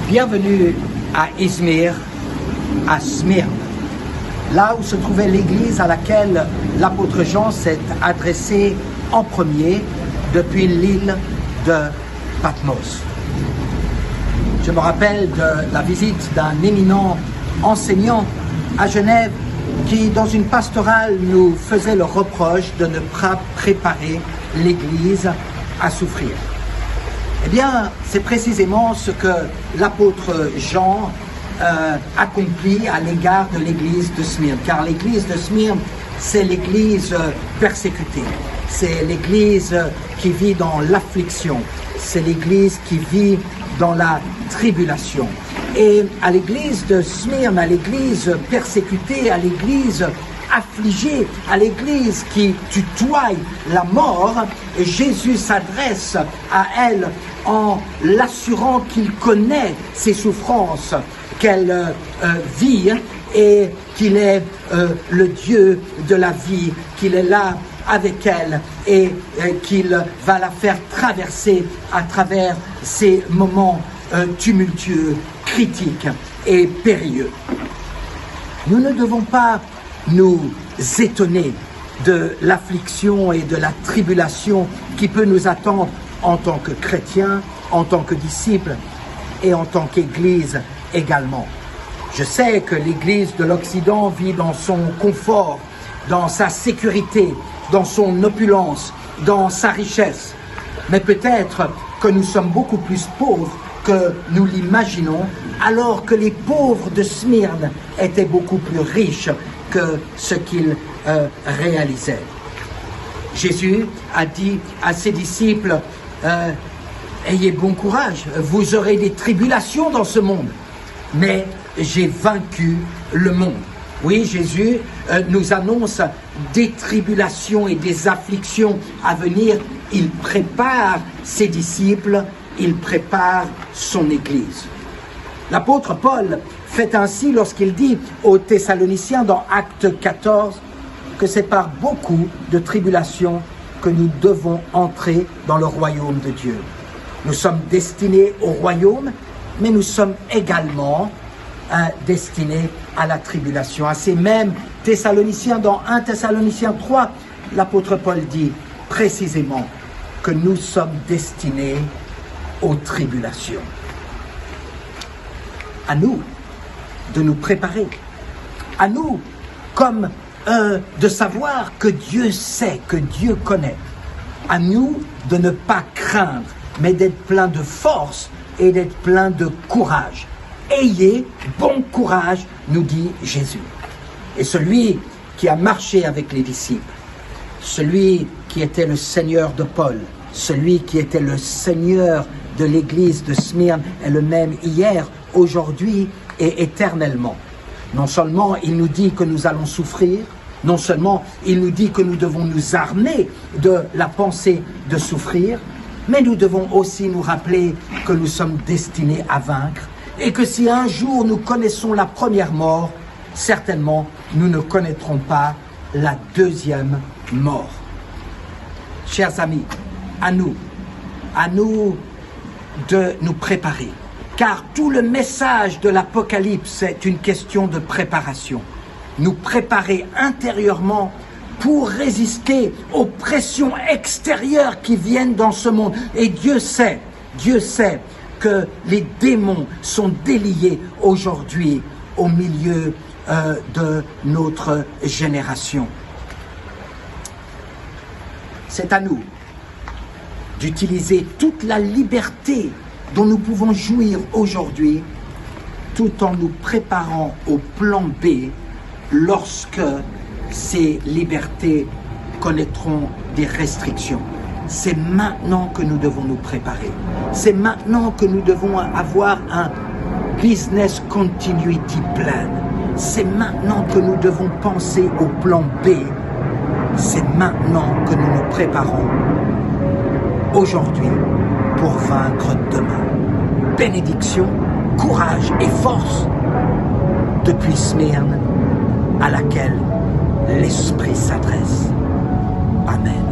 Bienvenue à Izmir, à Smyrne, là où se trouvait l'église à laquelle l'apôtre Jean s'est adressé en premier depuis l'île de Patmos. Je me rappelle de la visite d'un éminent enseignant à Genève qui, dans une pastorale, nous faisait le reproche de ne pas préparer l'Église à souffrir. Eh bien, c'est précisément ce que l'apôtre Jean accomplit à l'égard de l'Église de Smyrne. Car l'Église de Smyrne, c'est l'Église persécutée. C'est l'Église qui vit dans l'affliction. C'est l'Église qui vit dans la tribulation. Et à l'Église de Smyrne, à l'Église persécutée, à l'Église affligée, à l'Église qui tutoie la mort, Jésus s'adresse à elle en l'assurant qu'il connaît ses souffrances, qu'elle vit et qu'il est le Dieu de la vie, qu'il est là avec elle et qu'il va la faire traverser à travers ces moments tumultueux, critiques et périlleux. Nous ne devons pas nous étonner de l'affliction et de la tribulation qui peut nous attendre en tant que chrétiens, en tant que disciples et en tant qu'Église également. Je sais que l'Église de l'Occident vit dans son confort, dans sa sécurité, dans son opulence, dans sa richesse. Mais peut-être que nous sommes beaucoup plus pauvres que nous l'imaginons, alors que les pauvres de Smyrne étaient beaucoup plus riches que ce qu'ils réalisaient. Jésus a dit à ses disciples, ayez bon courage, vous aurez des tribulations dans ce monde, mais j'ai vaincu le monde. Oui, Jésus nous annonce des tribulations et des afflictions à venir. Il prépare ses disciples, il prépare son Église. L'apôtre Paul fait ainsi lorsqu'il dit aux Thessaloniciens dans Acte 14 que c'est par beaucoup de tribulations que nous devons entrer dans le royaume de Dieu. Nous sommes destinés au royaume, mais nous sommes également destinés à la tribulation. À ces mêmes Thessaloniciens, dans 1 Thessaloniciens 3, l'apôtre Paul dit précisément que nous sommes destinés aux tribulations. À nous de nous préparer. À nous, comme de savoir que Dieu sait, que Dieu connaît. À nous de ne pas craindre, mais d'être plein de force et d'être plein de courage. Ayez bon courage, nous dit Jésus. Et celui qui a marché avec les disciples, celui qui était le Seigneur de Paul, celui qui était le Seigneur de l'Église de Smyrne est le même hier, aujourd'hui et éternellement. Non seulement il nous dit que nous allons souffrir, non seulement il nous dit que nous devons nous armer de la pensée de souffrir, mais nous devons aussi nous rappeler que nous sommes destinés à vaincre et que si un jour nous connaissons la première mort, certainement nous ne connaîtrons pas la deuxième mort. Chers amis, à nous de nous préparer. Car tout le message de l'Apocalypse est une question de préparation. Nous préparer intérieurement pour résister aux pressions extérieures qui viennent dans ce monde. Et Dieu sait que les démons sont déliés aujourd'hui au milieu de notre génération. C'est à nous d'utiliser toute la liberté dont nous pouvons jouir aujourd'hui, tout en nous préparant au plan B lorsque ces libertés connaîtront des restrictions. C'est maintenant que nous devons nous préparer. C'est maintenant que nous devons avoir un business continuity plan. C'est maintenant que nous devons penser au plan B. C'est maintenant que nous nous préparons aujourd'hui pour vaincre demain. Bénédiction, courage et force depuis Smyrne à laquelle l'Esprit s'adresse. Amen.